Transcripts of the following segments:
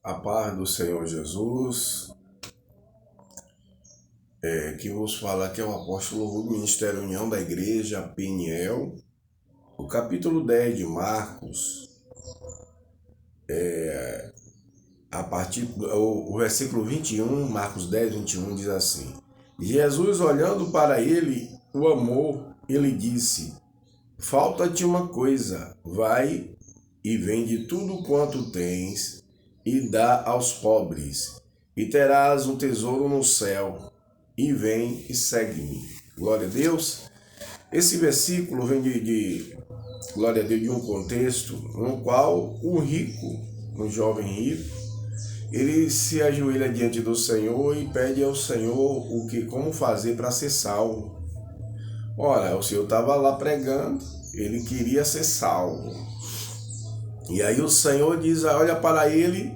A paz do Senhor Jesus, que vos fala aqui é o apóstolo do Ministério União da Igreja Peniel, o capítulo 10 de Marcos, a partir o versículo 21, Marcos 10, 21 diz assim: Jesus, olhando para ele, o amou, ele disse: falta-te uma coisa, vai e vende tudo quanto tens e dá aos pobres, e terás um tesouro no céu, e vem e segue-me. Glória a Deus. Esse versículo vem glória a Deus, de um contexto no qual um jovem rico, ele se ajoelha diante do Senhor e pede ao Senhor como fazer para ser salvo. Ora, o Senhor estava lá pregando, ele queria ser salvo. E aí o Senhor olha para ele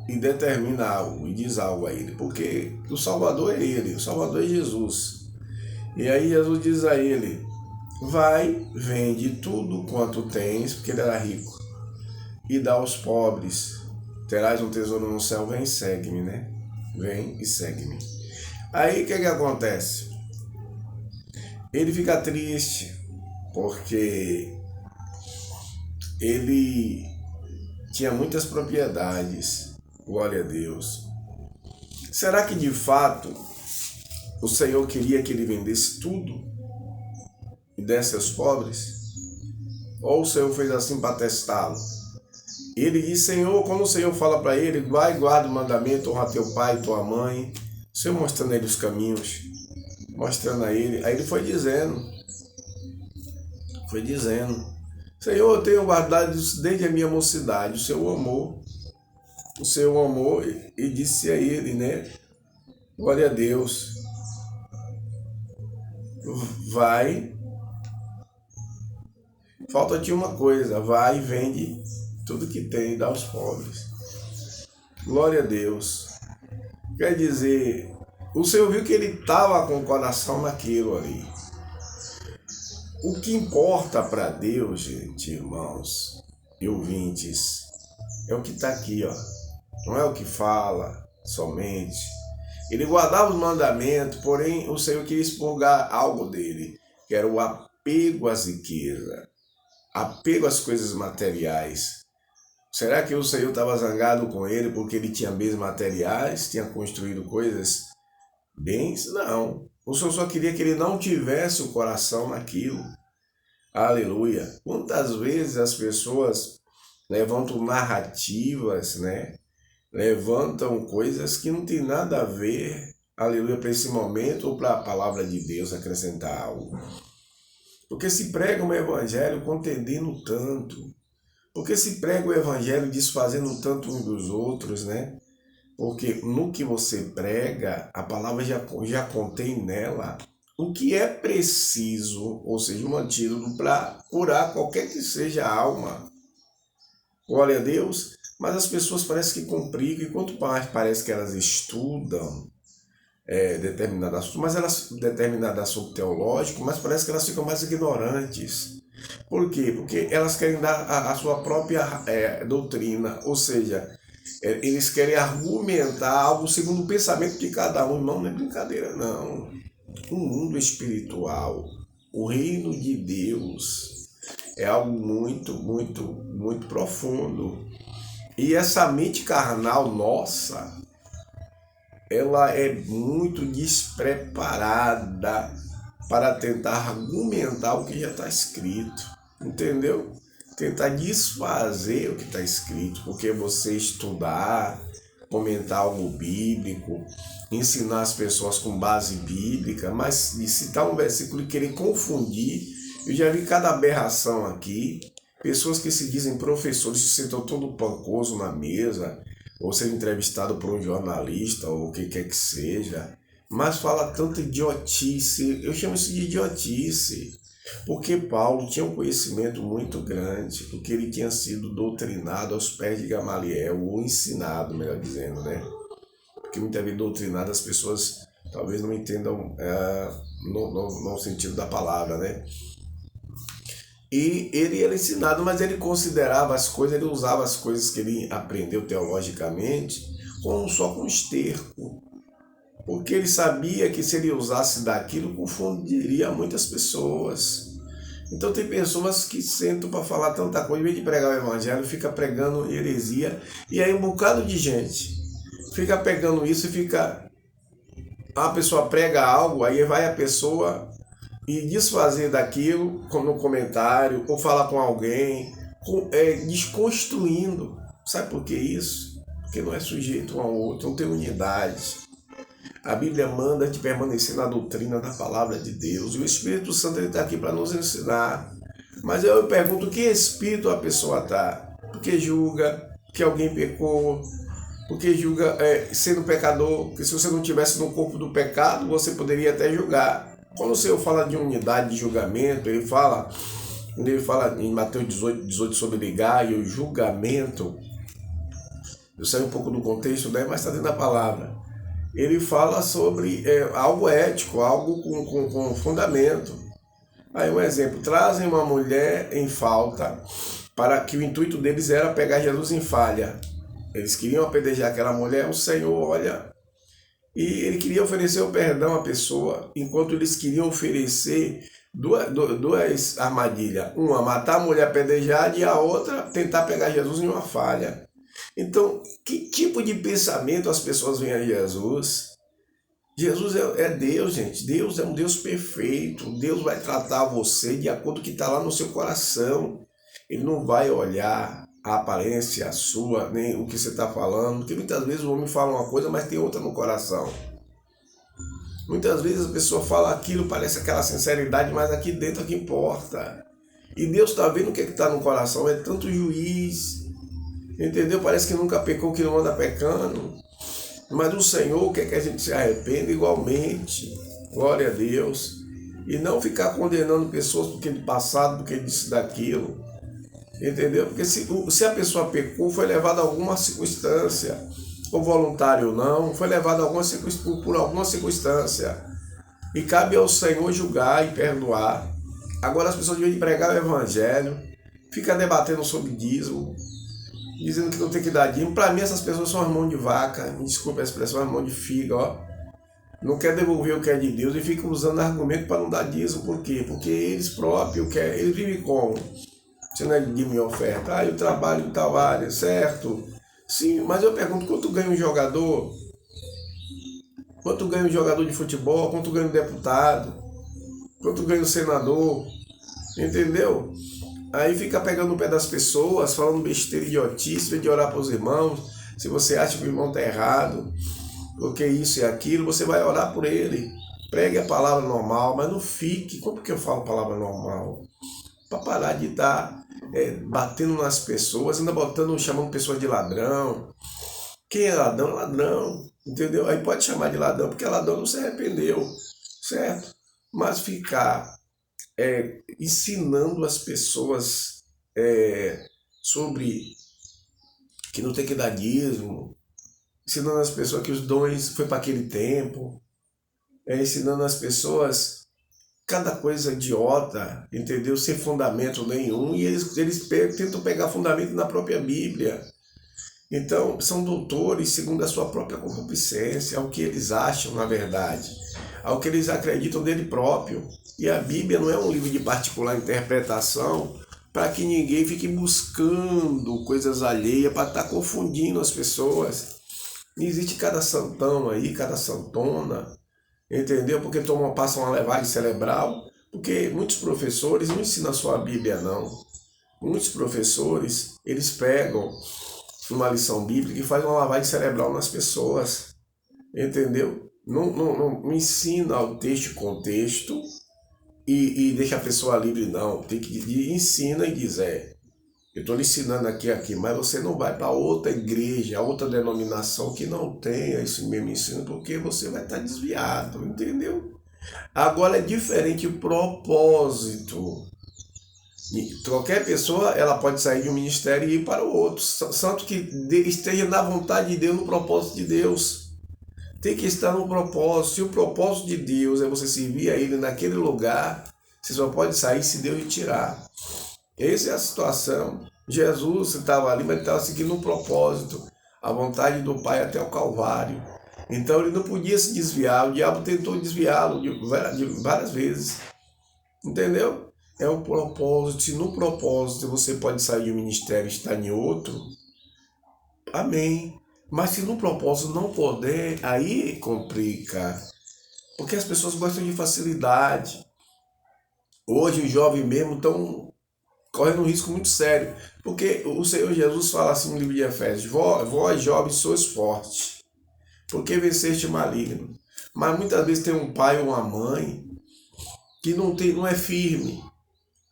e determina algo, e diz algo a ele, porque o Salvador é ele, o Salvador é Jesus. E aí Jesus diz a ele: vai, vende tudo quanto tens, porque ele era rico, e dá aos pobres, terás um tesouro no céu, vem e segue-me, né? Vem e segue-me. Aí o que acontece? Ele fica triste, porque ele tinha muitas propriedades, glória a Deus. Será que de fato o Senhor queria que ele vendesse tudo e desse aos pobres? Ou o Senhor fez assim para testá-lo? Ele diz: Senhor, quando o Senhor fala para ele, vai, guarda o mandamento, honra teu pai e tua mãe, o Senhor mostrando a ele os caminhos, mostrando a ele, aí ele foi dizendo, Senhor, eu tenho guardado isso desde a minha mocidade, o Senhor amou e disse a ele, né? Glória a Deus, vai, falta-te uma coisa, vai e vende tudo que tem e dá aos pobres. Glória a Deus. Quer dizer, o Senhor viu que ele estava com o coração naquilo ali. O que importa para Deus, gente, irmãos e ouvintes, é o que está aqui, ó. Não é o que fala somente. Ele guardava os mandamentos, porém o Senhor queria expurgar algo dele, que era o apego às riquezas, apego às coisas materiais. Será que o Senhor estava zangado com ele porque ele tinha bens materiais, tinha construído coisas, bens? Não. O Senhor só queria que ele não tivesse o coração naquilo. Aleluia. Quantas vezes as pessoas levantam narrativas, né? Levantam coisas que não tem nada a ver, aleluia, para esse momento ou para a palavra de Deus acrescentar algo. Porque se prega um evangelho contendendo tanto. Porque se prega o evangelho desfazendo tanto uns dos outros, né? Porque no que você prega, a palavra já contém nela o que é preciso, ou seja, um antídoto para curar qualquer que seja a alma. Glória a Deus. Mas as pessoas parecem que complicam, e quanto mais parece que elas estudam determinado assunto, determinado assunto teológico, mas parece que elas ficam mais ignorantes. Por quê? Porque elas querem dar a sua própria doutrina, ou seja, eles querem argumentar algo segundo o pensamento de cada um. Não é brincadeira, não. O mundo espiritual, o reino de Deus, é algo muito, muito, muito profundo. E essa mente carnal nossa, ela é muito despreparada para tentar argumentar o que já está escrito, entendeu? Tentar desfazer o que está escrito, porque você estudar, comentar algo bíblico, ensinar as pessoas com base bíblica, mas de citar um versículo e querer confundir. Eu já vi cada aberração aqui, pessoas que se dizem professores, se sentam todo pancoso na mesa, ou ser entrevistado por um jornalista, ou o que quer que seja, mas fala tanta idiotice. Eu chamo isso de idiotice, porque Paulo tinha um conhecimento muito grande, porque ele tinha sido doutrinado aos pés de Gamaliel, ou ensinado, melhor dizendo, né? Porque muitas vezes doutrinado as pessoas talvez não entendam no sentido da palavra, né? E ele era ensinado, mas ele considerava as coisas, ele usava as coisas que ele aprendeu teologicamente como só com esterco. Porque ele sabia que se ele usasse daquilo, confundiria muitas pessoas. Então tem pessoas que sentam para falar tanta coisa, em vez de pregar o evangelho, fica pregando heresia. E aí um bocado de gente fica pegando isso e fica... A pessoa prega algo, aí vai a pessoa e desfazer daquilo no comentário, ou falar com alguém, desconstruindo. Sabe por que isso? Porque não é sujeito um ao outro, não tem unidade. A Bíblia manda de permanecer na doutrina da palavra de Deus. E o Espírito Santo está aqui para nos ensinar. Mas eu pergunto, que espírito a pessoa está? Porque julga que alguém pecou, porque julga sendo pecador, porque se você não estivesse no corpo do pecado, você poderia até julgar. Quando o Senhor fala de unidade de julgamento, ele fala em Mateus 18 sobre ligar e o julgamento. Eu saio um pouco do contexto, né, mas está dentro da palavra. Ele fala sobre algo ético, algo com fundamento. Aí um exemplo, trazem uma mulher em falta, para que o intuito deles era pegar Jesus em falha. Eles queriam apedrejar aquela mulher, o Senhor olha, e ele queria oferecer o perdão à pessoa, enquanto eles queriam oferecer duas armadilhas. Uma, matar a mulher apedrejada, e a outra, tentar pegar Jesus em uma falha. Então, que tipo de pensamento as pessoas veem a Jesus? Jesus é Deus, gente. Deus é um Deus perfeito. Deus vai tratar você de acordo com o que está lá no seu coração. Ele não vai olhar a aparência sua, nem o que você está falando. Porque muitas vezes o homem fala uma coisa, mas tem outra no coração. Muitas vezes a pessoa fala aquilo, parece aquela sinceridade, mas aqui dentro é que importa. E Deus está vendo o que está no coração. É tanto juiz, entendeu? Parece que nunca pecou, que não anda pecando. Mas o Senhor quer que a gente se arrependa igualmente. Glória a Deus. E não ficar condenando pessoas porque de passado, porque disse daquilo. Entendeu? Porque se a pessoa pecou, foi levada a alguma circunstância, ou voluntário ou não, foi levada a por alguma circunstância. E cabe ao Senhor julgar e perdoar. Agora as pessoas devem pregar o evangelho, fica debatendo sobre dízimo, dizendo que não tem que dar dízimo. Para mim essas pessoas são as mãos de vaca, me desculpe a expressão, as mãos de figa, ó. Não quer devolver o que é de Deus e fica usando argumento para não dar dízimo. Por quê? Porque eles próprios querem, eles vivem como? Se não é de minha oferta, eu trabalho em tal área, certo? Sim, mas eu pergunto, quanto ganha um jogador? Quanto ganha um jogador de futebol? Quanto ganha um deputado? Quanto ganha um senador? Entendeu? Aí fica pegando o pé das pessoas, falando besteira, idiotice, de orar para os irmãos. Se você acha que o irmão está errado, porque isso e aquilo, você vai orar por ele. Pregue a palavra normal, mas não fique. Como que eu falo palavra normal? Para parar de estar batendo nas pessoas, ainda chamando pessoas de ladrão. Quem é ladrão é ladrão, entendeu? Aí pode chamar de ladrão, porque ladrão não se arrependeu, certo? Mas ficar ensinando as pessoas sobre que não tem que dar dízimo, ensinando as pessoas que os dons foi para aquele tempo, ensinando as pessoas cada coisa idiota, entendeu? Sem fundamento nenhum, e eles tentam pegar fundamento na própria Bíblia. Então, são doutores segundo a sua própria concupiscência, ao que eles acham, na verdade, ao que eles acreditam dele próprio. E a Bíblia não é um livro de particular interpretação para que ninguém fique buscando coisas alheias, para estar confundindo as pessoas. Não existe cada santão aí, cada santona, entendeu? Porque passam uma lavagem cerebral, porque muitos professores não ensinam a sua Bíblia, não. Muitos professores, eles pegam uma lição bíblica e fazem uma lavagem cerebral nas pessoas, entendeu? Não ensina o texto e contexto e deixa a pessoa livre, não. Tem que ensina e diz, eu estou lhe ensinando aqui, mas você não vai para outra igreja, outra denominação que não tenha esse mesmo ensino, porque você vai estar desviado, entendeu? Agora é diferente o propósito. Qualquer pessoa, ela pode sair de um ministério e ir para o outro, santo que esteja na vontade de Deus, no propósito de Deus. Tem que estar no propósito. Se o propósito de Deus é você servir a Ele naquele lugar, você só pode sair se Deus lhe tirar. Essa é a situação. Jesus estava ali, mas ele estava seguindo um propósito, a vontade do Pai até o Calvário. Então ele não podia se desviar, o diabo tentou desviá-lo de várias vezes. Entendeu? É um propósito. Se no propósito você pode sair de um ministério e estar em outro, amém. Mas se no propósito não puder, aí complica. Porque as pessoas gostam de facilidade. Hoje os jovens mesmo estão correndo um risco muito sério. Porque o Senhor Jesus fala assim no livro de Efésios: vós jovens sois fortes, porque venceste o maligno. Mas muitas vezes tem um pai ou uma mãe que não é firme.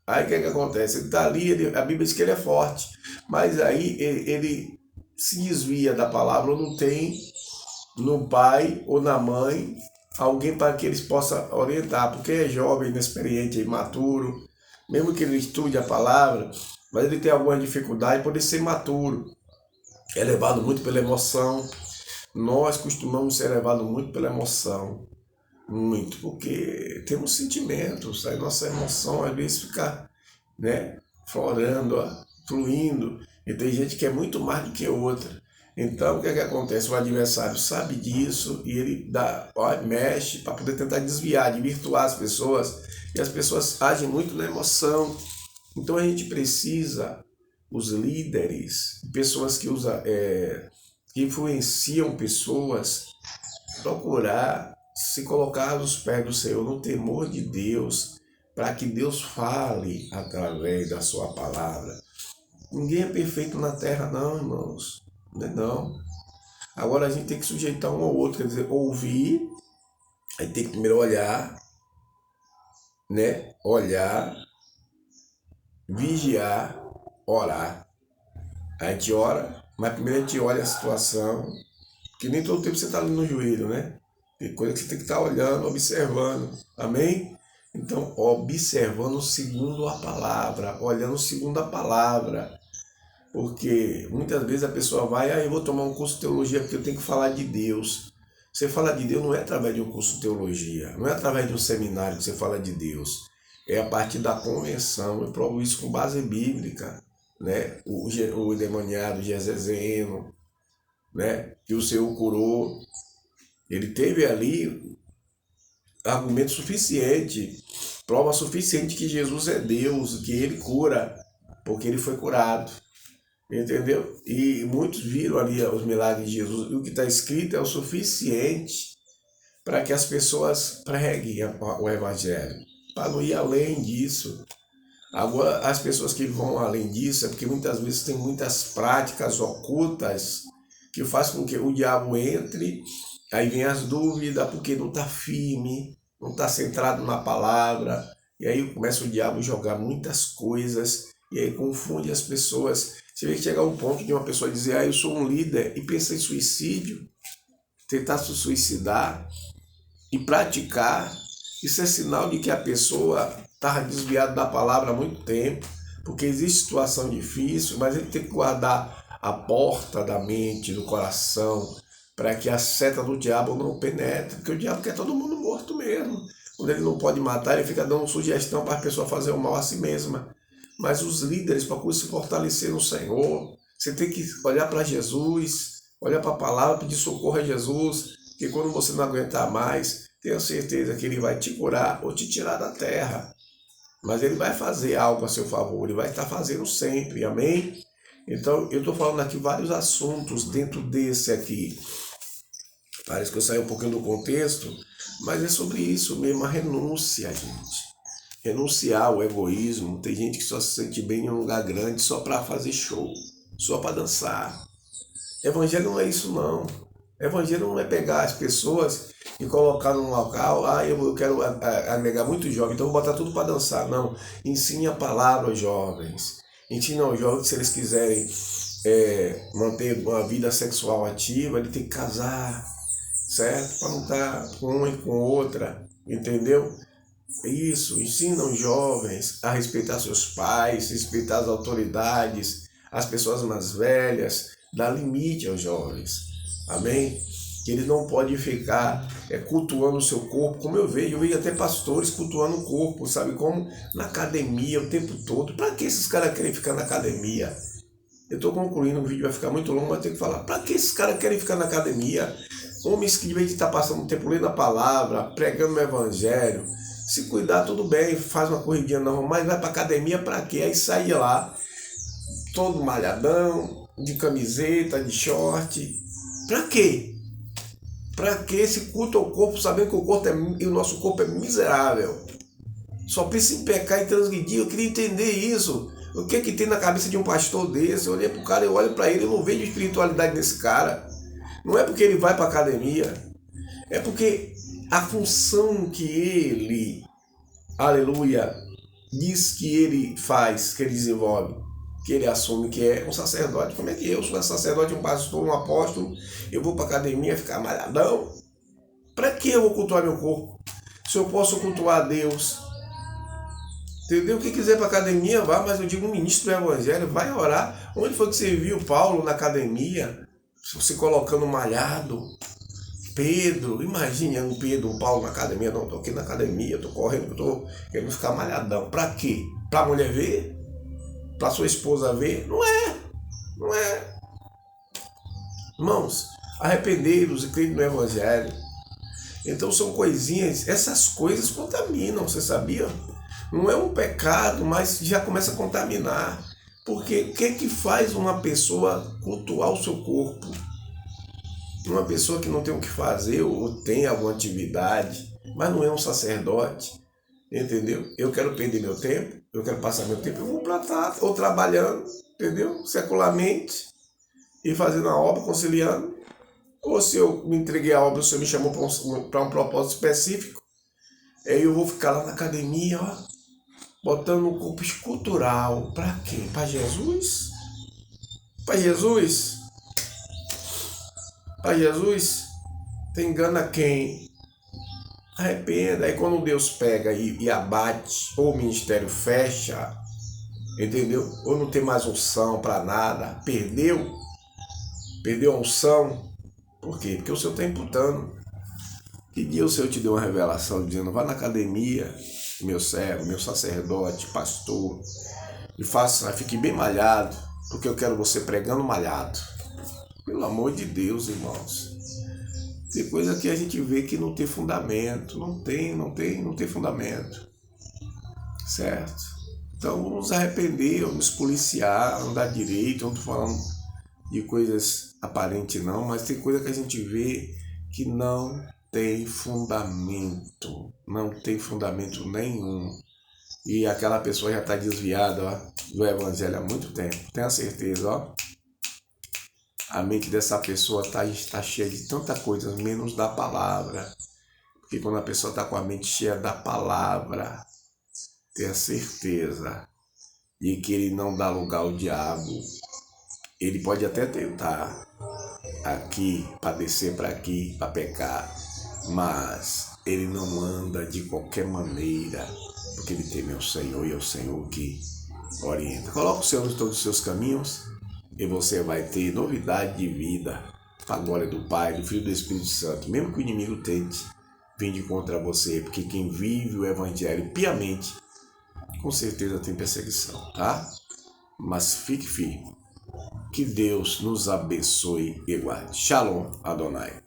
Aí o que acontece? Ele está ali, a Bíblia diz que ele é forte, mas aí ele se desvia da palavra, ou não tem no pai ou na mãe alguém para que eles possam orientar, porque é jovem, inexperiente, imaturo, mesmo que ele estude a palavra, mas ele tem alguma dificuldade por ele ser imaturo, é levado muito pela emoção. Nós costumamos ser levados muito pela emoção, muito, porque temos sentimentos, aí nossa emoção às vezes fica, né, florando, fluindo, e tem gente que é muito mais do que outra. Então, o que acontece? O adversário sabe disso e ele mexe para poder tentar desviar, desvirtuar as pessoas, e as pessoas agem muito na emoção. Então, a gente precisa, os líderes, pessoas que que influenciam pessoas, procurar se colocar aos pés do Senhor no temor de Deus, para que Deus fale através da sua palavra. Ninguém é perfeito na terra não, irmãos. Não é não. Agora a gente tem que sujeitar um ao outro, quer dizer, ouvir, aí tem que primeiro olhar, né? Olhar, vigiar, orar. A gente ora, mas primeiro a gente olha a situação, que nem todo tempo você está ali no joelho, né? Tem coisa que você tem que estar olhando, observando. Amém? Então, observando segundo a palavra, olhando segundo a palavra. Porque muitas vezes a pessoa vai, eu vou tomar um curso de teologia porque eu tenho que falar de Deus. Você fala de Deus não é através de um curso de teologia, não é através de um seminário que você fala de Deus. É a partir da convenção. Eu provo isso com base bíblica, né? O endemoniado Jezezeno, né? Que o Senhor curou. Ele teve ali argumento suficiente, prova suficiente que Jesus é Deus, que ele cura, porque ele foi curado. Entendeu? E muitos viram ali os milagres de Jesus. E o que está escrito é o suficiente para que as pessoas preguem o Evangelho, para não ir além disso. Agora, as pessoas que vão além disso é porque muitas vezes tem muitas práticas ocultas que fazem com que o diabo entre, aí vem as dúvidas, porque não está firme, não está centrado na palavra, e aí começa o diabo a jogar muitas coisas, e aí confunde as pessoas. Você vê que chega um ponto de uma pessoa dizer, eu sou um líder, e pensa em suicídio, tentar se suicidar e praticar. Isso é sinal de que a pessoa está desviada da palavra há muito tempo, porque existe situação difícil, mas ele tem que guardar a porta da mente, do coração, para que a seta do diabo não penetre, porque o diabo quer todo mundo morto mesmo. Quando ele não pode matar, ele fica dando sugestão para a pessoa fazer o mal a si mesma. Mas os líderes procuram se fortalecer no Senhor. Você tem que olhar para Jesus, olhar para a palavra, pedir socorro a Jesus, que quando você não aguentar mais, tenha certeza que ele vai te curar ou te tirar da terra. Mas ele vai fazer algo a seu favor, ele vai estar fazendo sempre, amém? Então, eu estou falando aqui vários assuntos dentro desse aqui. Parece que eu saí um pouquinho do contexto, mas é sobre isso mesmo, a renúncia, gente. Renunciar ao egoísmo. Tem gente que só se sente bem em um lugar grande só para fazer show, só para dançar. Evangelho não é isso não. Evangelho não é pegar as pessoas e colocar num local, eu quero agregar muito jovem, então vou botar tudo para dançar. Não, ensine a palavra aos jovens. Ensine aos jovens que se eles quiserem manter uma vida sexual ativa, ele tem que casar, certo? Para não estar com uma e com outra, entendeu? Isso, ensina os jovens a respeitar seus pais, respeitar as autoridades, as pessoas mais velhas, dá limite aos jovens. Amém? que eles não podem ficar cultuando o seu corpo, como eu vejo até pastores cultuando o corpo, sabe como? Na academia o tempo todo. Para que esses caras querem ficar na academia? Eu estou concluindo, o vídeo vai ficar muito longo, mas eu tenho que falar. Para que esses caras querem ficar na academia? Homens que de vez de estar passando tempo lendo a palavra, pregando o evangelho, se cuidar tudo bem, faz uma corridinha não, mas vai para academia para quê? Aí sai de lá, todo malhadão, de camiseta, de short. Para quê? Para que esse culto ao corpo, sabendo que o nosso corpo é miserável? Só pensa em pecar e transgredir. Eu queria entender isso. O que é que tem na cabeça de um pastor desse? Eu olhei pro cara, eu olho para ele, eu não vejo espiritualidade nesse cara. Não é porque ele vai para academia, é porque a função que ele, aleluia, diz que ele faz, que ele desenvolve, que ele assume que é um sacerdote. Como é que eu sou sacerdote, um pastor, um apóstolo, eu vou para academia ficar malhadão? Para que eu vou cultuar meu corpo? Se eu posso cultuar a Deus, entendeu? Quem quiser para academia, vá, mas eu digo, um ministro do evangelho, vai orar. Onde foi que você viu Paulo na academia, se colocando malhado? Pedro, imagine o Pedro, o Paulo na academia. Não, estou aqui na academia, estou correndo, estou querendo ficar malhadão. Para quê? Para a mulher ver? Para sua esposa ver? Não é. Não é. Irmãos, arrependei-vos e crede no evangelho. Então são coisinhas, essas coisas contaminam, você sabia? Não é um pecado, mas já começa a contaminar. Porque o que é que faz uma pessoa cultuar o seu corpo? Uma pessoa que não tem o que fazer ou tem alguma atividade, mas não é um sacerdote, entendeu? Eu quero perder meu tempo, eu quero passar meu tempo, eu vou plantar, ou trabalhando, entendeu? Secularmente, e fazendo a obra, conciliando. Ou se eu me entreguei a obra, o Senhor me chamou para um propósito específico, aí eu vou ficar lá na academia, ó, botando um corpo escultural. Para quê? Para Jesus? Para Jesus? Para Jesus? Te engana quem? Arrependa. Aí quando Deus pega e abate, ou o ministério fecha, entendeu? Ou não tem mais unção para nada, perdeu a unção. Por quê? Porque o Senhor está imputando. Que dia o Senhor te deu uma revelação dizendo, vá na academia, meu servo, meu sacerdote, pastor, e fique bem malhado, porque eu quero você pregando malhado. Pelo amor de Deus, irmãos. Tem coisa que a gente vê que não tem fundamento. Não tem fundamento. Certo? Então vamos nos arrepender, vamos policiar, andar direito. Não estou falando de coisas aparentes não, mas tem coisa que a gente vê que não tem fundamento. Não tem fundamento nenhum. E aquela pessoa já está desviada, ó, do evangelho há muito tempo. Tenha certeza, ó. A mente dessa pessoa está cheia de tanta coisa, menos da palavra. Porque quando a pessoa está com a mente cheia da palavra, tenha certeza de que ele não dá lugar ao diabo. Ele pode até tentar aqui, para descer para aqui, para pecar, mas ele não anda de qualquer maneira, porque ele teme ao Senhor e é o Senhor que orienta. Coloca o Senhor em todos os seus caminhos e você vai ter novidade de vida, para a glória do Pai, do Filho e do Espírito Santo. Mesmo que o inimigo tente vir contra você, porque quem vive o Evangelho piamente, com certeza tem perseguição, tá? Mas fique firme. Que Deus nos abençoe e guarde. Shalom, Adonai.